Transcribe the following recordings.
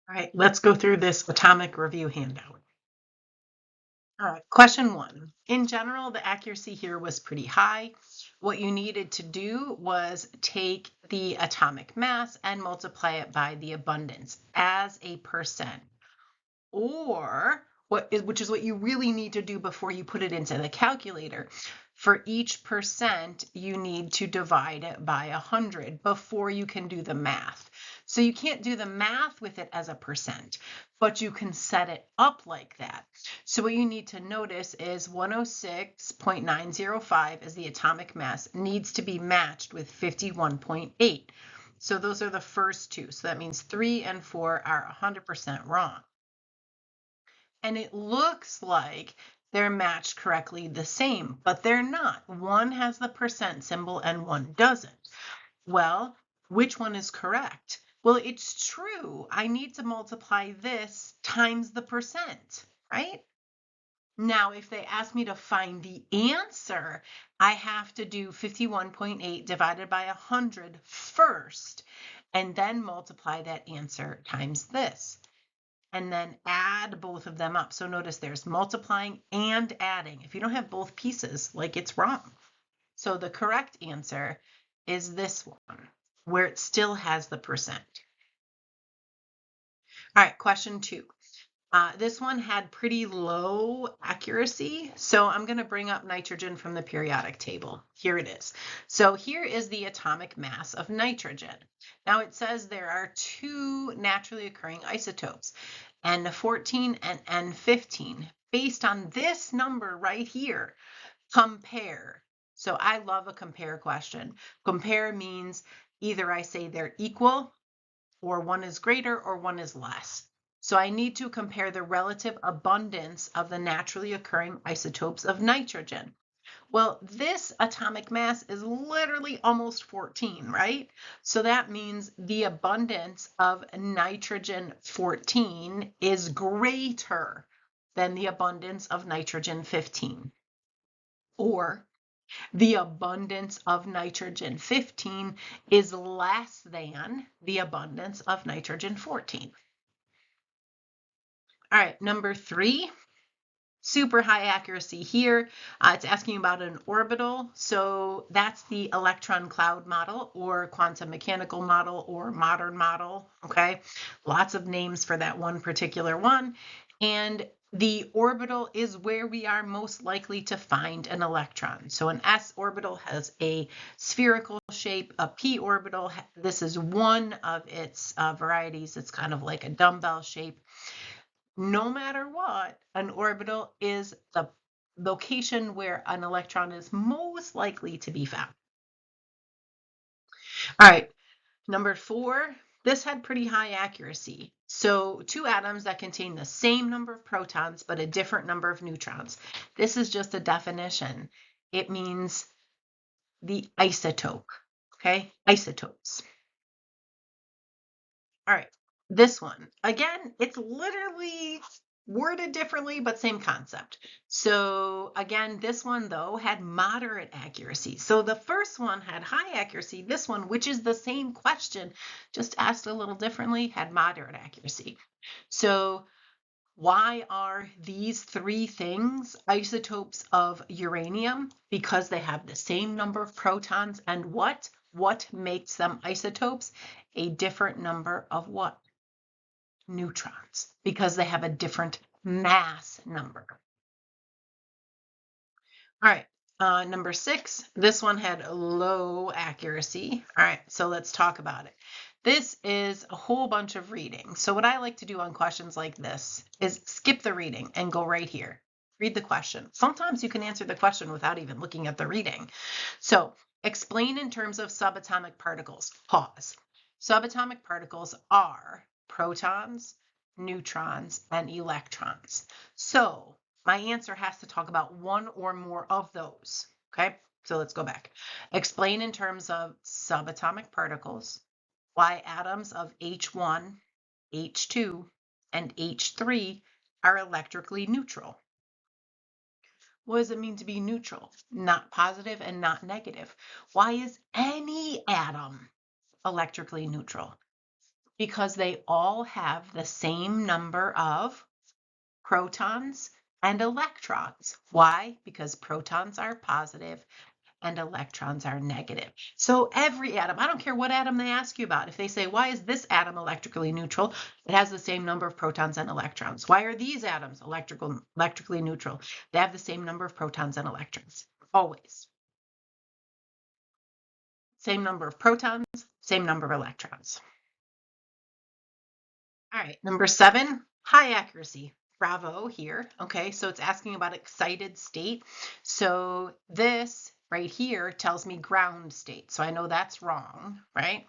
All right, let's go through this atomic review handout. All right, question 1. In general, the accuracy here was pretty high. What you needed to do was take the atomic mass and multiply it by the abundance as a percent. Or, which is what you really need to do before you put it into the calculator. For each percent, you need to divide it by 100 before you can do the math. So you can't do the math with it as a percent, but you can set it up like that. So what you need to notice is 106.905 is the atomic mass, needs to be matched with 51.8. So those are the first two. So that means 3 and 4 are 100% wrong. And it looks like they're matched correctly the same, but they're not. One has the percent symbol and one doesn't. Well, which one is correct? Well, it's true. I need to multiply this times the percent, right? Now, if they ask me to find the answer, I have to do 51.8 divided by 100 first, and then multiply that answer times this, and then add both of them up. So notice there's multiplying and adding. If you don't have both pieces, like, it's wrong. So the correct answer is this one, where it still has the percent. All right, question 2. This one had pretty low accuracy, so I'm going to bring up nitrogen from the periodic table. Here it is. So here is the atomic mass of nitrogen. Now it says there are 2 naturally occurring isotopes, N14 and N15. Based on this number right here, compare. So I love a compare question. Compare means either I say they're equal, or one is greater, or one is less. So I need to compare the relative abundance of the naturally occurring isotopes of nitrogen. Well, this atomic mass is literally almost 14, right? So that means the abundance of nitrogen 14 is greater than the abundance of nitrogen 15. Or the abundance of nitrogen 15 is less than the abundance of nitrogen 14. All right, number 3, super high accuracy here. It's asking about an orbital. So that's the electron cloud model, or quantum mechanical model, or modern model. Okay, lots of names for that one particular one. And the orbital is where we are most likely to find an electron. So an s orbital has a spherical shape. A p orbital, this is one of its varieties. It's kind of like a dumbbell shape. No matter what, an orbital is the location where an electron is most likely to be found. All right, number 4, this had pretty high accuracy. So 2 atoms that contain the same number of protons but a different number of neutrons. This is just a definition. It means the isotope, okay? Isotopes. All right, this one, again, it's literally worded differently, but same concept. So again, this one though had moderate accuracy. So the first one had high accuracy. This one, which is the same question, just asked a little differently, had moderate accuracy. So why are these 3 things isotopes of uranium? Because they have the same number of protons, and what makes them isotopes? A different number of what? Neutrons, because they have a different mass number. All right, number 6, this one had low accuracy. All right, so let's talk about it. This is a whole bunch of reading. So what I like to do on questions like this is skip the reading and go right here. Read the question. Sometimes you can answer the question without even looking at the reading. So explain in terms of subatomic particles. Pause. Subatomic particles are protons, neutrons, and electrons. So my answer has to talk about one or more of those. Okay, so let's go back. Explain in terms of subatomic particles why atoms of H1, H2, and H3 are electrically neutral. What does it mean to be neutral? Not positive and not negative. Why is any atom electrically neutral? Because they all have the same number of protons and electrons. Why? Because protons are positive and electrons are negative. So every atom, I don't care what atom they ask you about, if they say, why is this atom electrically neutral? It has the same number of protons and electrons. Why are these atoms electrically neutral? They have the same number of protons and electrons. Always. Same number of protons, same number of electrons. All right, number 7, high accuracy. Bravo here. Okay, so it's asking about excited state. So this right here tells me ground state. So I know that's wrong, right?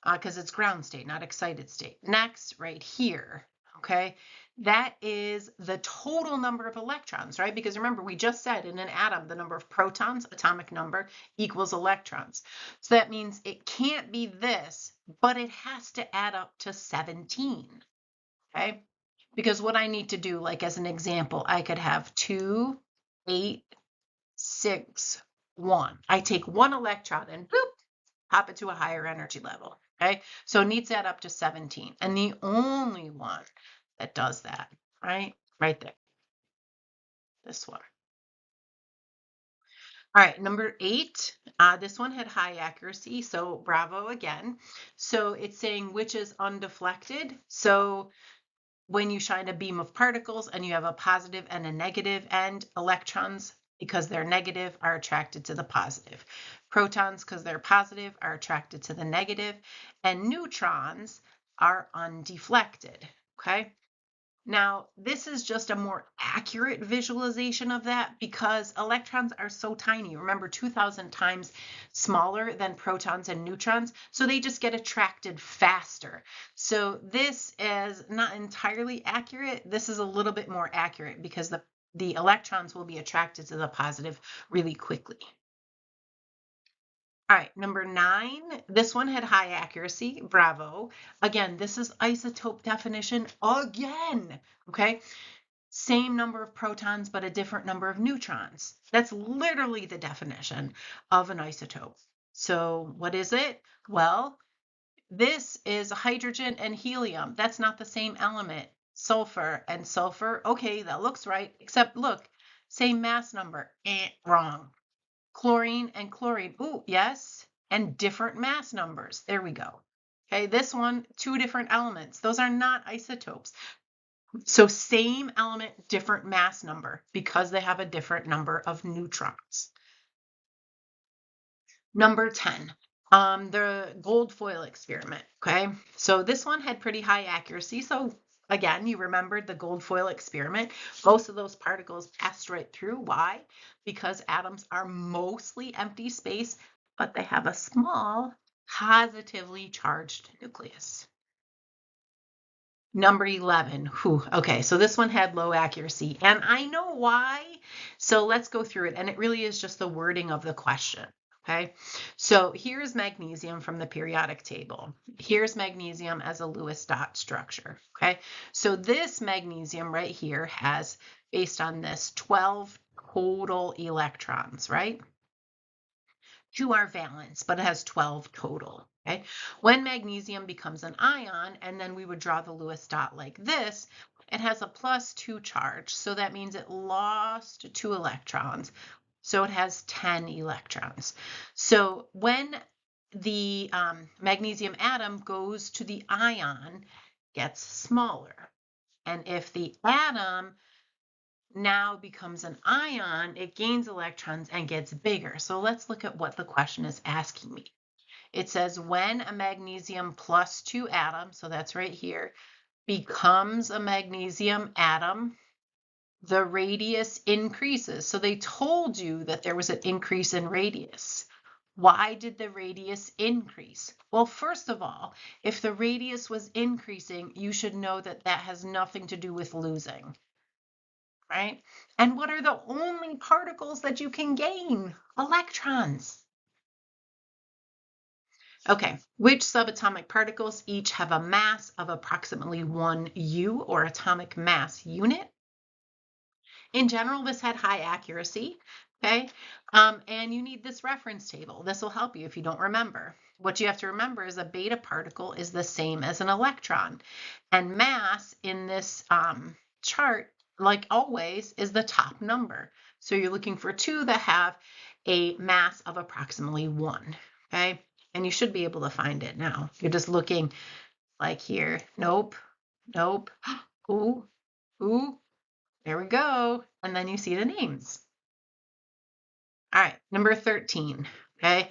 Because it's ground state, not excited state. Next, right here, okay, that is the total number of electrons, right? Because remember, we just said in an atom, the number of protons, atomic number, equals electrons. So that means it can't be this, but it has to add up to 17, okay? Because what I need to do, like as an example, I could have 2, 8, 6, 1. I take one electron and boop, hop it to a higher energy level, okay? So it needs to add up to 17. And the only one that does that, right there, this one. All right, number 8, this one had high accuracy, so bravo again. So it's saying which is undeflected. So when you shine a beam of particles and you have a positive and a negative end, electrons, because they're negative, are attracted to the positive. Protons, because they're positive, are attracted to the negative, and neutrons are undeflected, okay? Now, this is just a more accurate visualization of that because electrons are so tiny. Remember, 2,000 times smaller than protons and neutrons, so they just get attracted faster. So this is not entirely accurate. This is a little bit more accurate because the electrons will be attracted to the positive really quickly. All right, number 9, this one had high accuracy, bravo. Again, this is isotope definition again, okay? Same number of protons, but a different number of neutrons. That's literally the definition of an isotope. So what is it? Well, this is hydrogen and helium. That's not the same element. Sulfur and sulfur, okay, that looks right, except look, same mass number, wrong. Chlorine and chlorine, ooh, yes, and different mass numbers. There we go. Okay, this one, 2 different elements. Those are not isotopes. So same element, different mass number because they have a different number of neutrons. Number 10, the gold foil experiment, okay? So this one had pretty high accuracy. So again, you remembered the gold foil experiment. Most of those particles passed right through. Why? Because atoms are mostly empty space, but they have a small positively charged nucleus. Number 11. Whew, okay, so this one had low accuracy, and I know why. So let's go through it, and it really is just the wording of the question. Okay, so here's magnesium from the periodic table. Here's magnesium as a Lewis dot structure. Okay, so this magnesium right here has, based on this, 12 total electrons, right? 2 are valence, but it has 12 total. Okay, when magnesium becomes an ion, and then we would draw the Lewis dot like this, it has a +2 charge. So that means it lost 2 electrons. So it has 10 electrons. So when the magnesium atom goes to the ion, gets smaller. And if the atom now becomes an ion, it gains electrons and gets bigger. So let's look at what the question is asking me. It says when a magnesium +2 atom, so that's right here, becomes a magnesium atom, the radius increases. So they told you that there was an increase in radius. Why did the radius increase? Well, first of all, if the radius was increasing, you should know that that has nothing to do with losing, right? And what are the only particles that you can gain? Electrons. Okay, which subatomic particles each have a mass of approximately 1 U or atomic mass unit? In general, this had high accuracy, okay? And you need this reference table. This will help you if you don't remember. what you have to remember is a beta particle is the same as an electron. And mass in this chart, like always, is the top number. So you're looking for two that have a mass of approximately 1, okay? And you should be able to find it now. You're just looking like here. Nope, nope. Ooh, ooh, there we go. And then you see the names. All right, number 13, okay?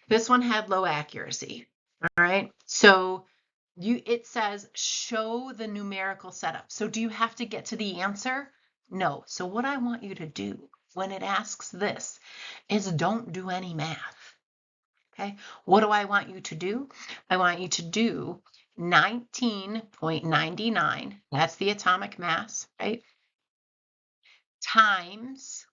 This one had low accuracy, all right? So it says show the numerical setup. So do you have to get to the answer? No. So what I want you to do when it asks this is don't do any math, okay? What do I want you to do? I want you to do 19.99, that's the atomic mass, right? Times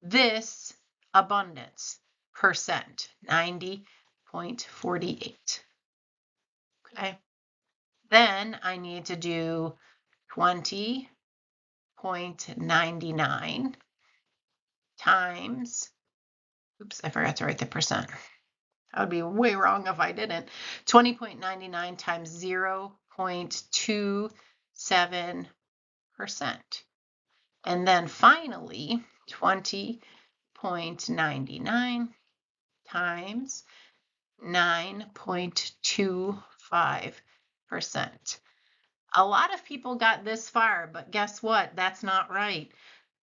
this abundance percent, 90.48. Okay. Then I need to do 20.99 times, oops, I forgot to write the percent. That would be way wrong if I didn't. 20.99 times 0.27%. And then finally, 20.99 times 9.25%. A lot of people got this far, but guess what? That's not right.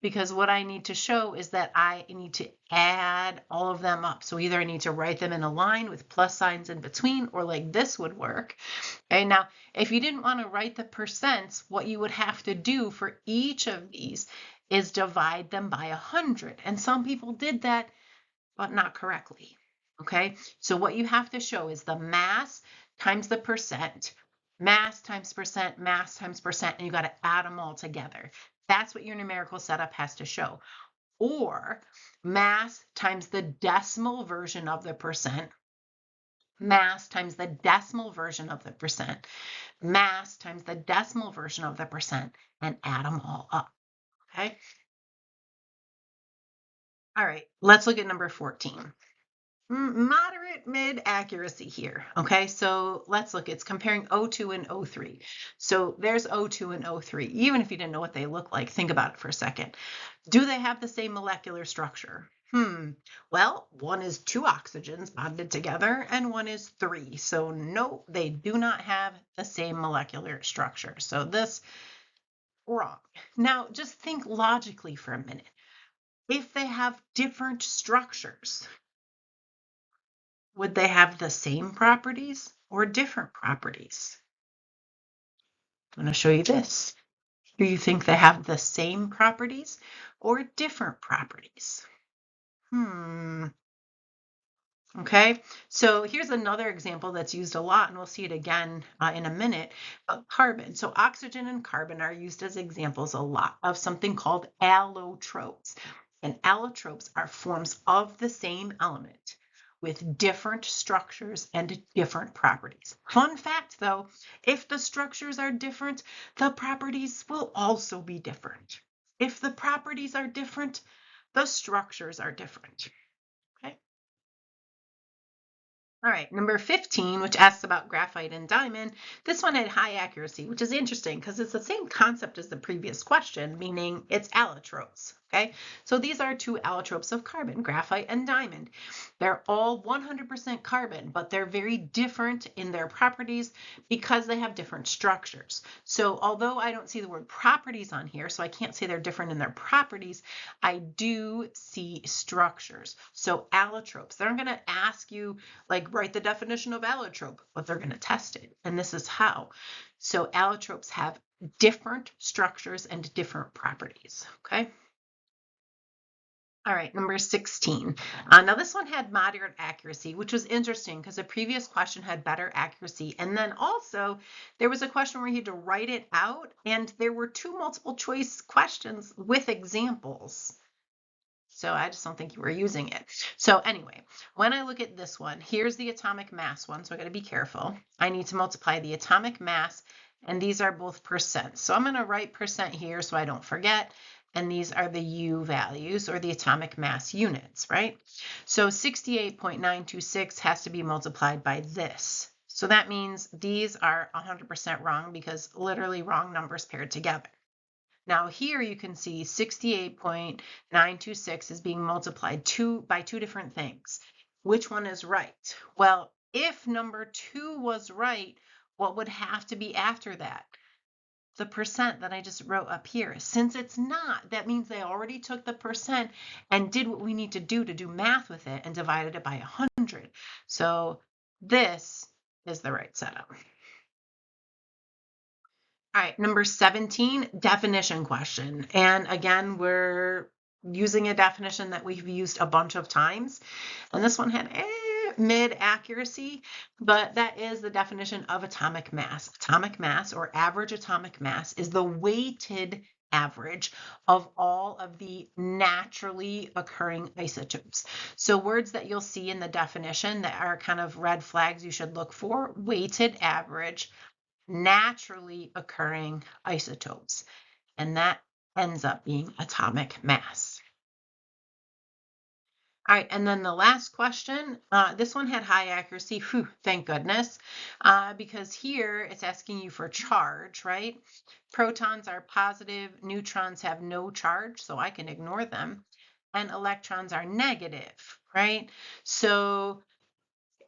Because what I need to show is that I need to add all of them up. So either I need to write them in a line with plus signs in between, or like this would work. Okay, now, if you didn't want to write the percents, what you would have to do for each of these is divide them by 100. And some people did that, but not correctly. Okay, so what you have to show is the mass times the percent, mass times percent, mass times percent, and you got to add them all together. That's what your numerical setup has to show. Or mass times the decimal version of the percent, mass times the decimal version of the percent, mass times the decimal version of the percent, and add them all up. Okay. All right, let's look at number 14. Moderate mid accuracy here. Okay, so let's look. It's comparing O2 and O3. So there's O2 and O3. Even if you didn't know what they look like, think about it for a second. Do they have the same molecular structure? Well, one is 2 oxygens bonded together and one is 3. So no, they do not have the same molecular structure. So this, wrong. Now just think logically for a minute. If they have different structures, would they have the same properties or different properties? I'm going to show you this. Do you think they have the same properties or different properties? Okay, so here's another example that's used a lot, and we'll see it again in a minute. Carbon. So oxygen and carbon are used as examples a lot of something called allotropes. And allotropes are forms of the same element with different structures and different properties. Fun fact though, if the structures are different, the properties will also be different. If the properties are different, the structures are different. Okay. All right, number 15, which asks about graphite and diamond. This one had high accuracy, which is interesting because it's the same concept as the previous question, meaning it's allotropes. Okay, so these are 2 allotropes of carbon, graphite and diamond. They're all 100% carbon, but they're very different in their properties because they have different structures. So although I don't see the word properties on here, so I can't say they're different in their properties, I do see structures. So allotropes, they're going to ask you, like, write the definition of allotrope, but they're going to test it. And this is how. So allotropes have different structures and different properties. Okay. All right, number 16. Now this one had moderate accuracy, which was interesting because the previous question had better accuracy. And then also there was a question where you had to write it out, and there were 2 multiple choice questions with examples. So I just don't think you were using it. So anyway, when I look at this one, here's the atomic mass one. So I got to be careful. I need to multiply the atomic mass, and these are both percent. So I'm going to write percent here so I don't forget. and these are the U values, or the atomic mass units, right? So 68.926 has to be multiplied by this. So that means these are 100% wrong, because literally wrong numbers paired together. Now here you can see 68.926 is being multiplied by two different things. Which one is right? Well, if number 2 was right, what would have to be after that? The percent that I just wrote up here. Since it's not, that means they already took the percent and did what we need to do math with it and divided it by 100. So this is the right setup. All right, number 17, definition question. And again, we're using a definition that we've used a bunch of times. And this one had mid accuracy, but that is the definition of atomic mass. Atomic mass, or average atomic mass, is the weighted average of all of the naturally occurring isotopes. So words that you'll see in the definition that are kind of red flags you should look for: weighted average, naturally occurring isotopes, and that ends up being atomic mass. All right, and then the last question, this one had high accuracy. Whew, thank goodness, because here it's asking you for charge, right? Protons are positive, neutrons have no charge, so I can ignore them, and electrons are negative, right? So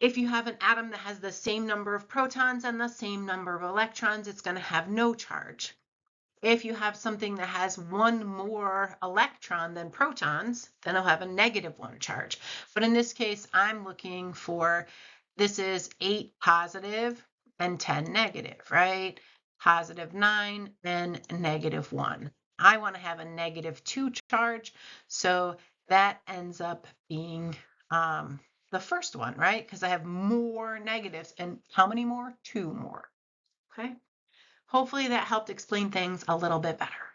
if you have an atom that has the same number of protons and the same number of electrons, it's going to have no charge. If you have something that has one more electron than protons, then it'll have a -1 charge. But in this case, I'm looking for, this is 8 positive and 10 negative, right? +9 and -1. I want to have a -2 charge, so that ends up being the first one, right? Because I have more negatives. And how many more? 2 more. Okay. Hopefully that helped explain things a little bit better.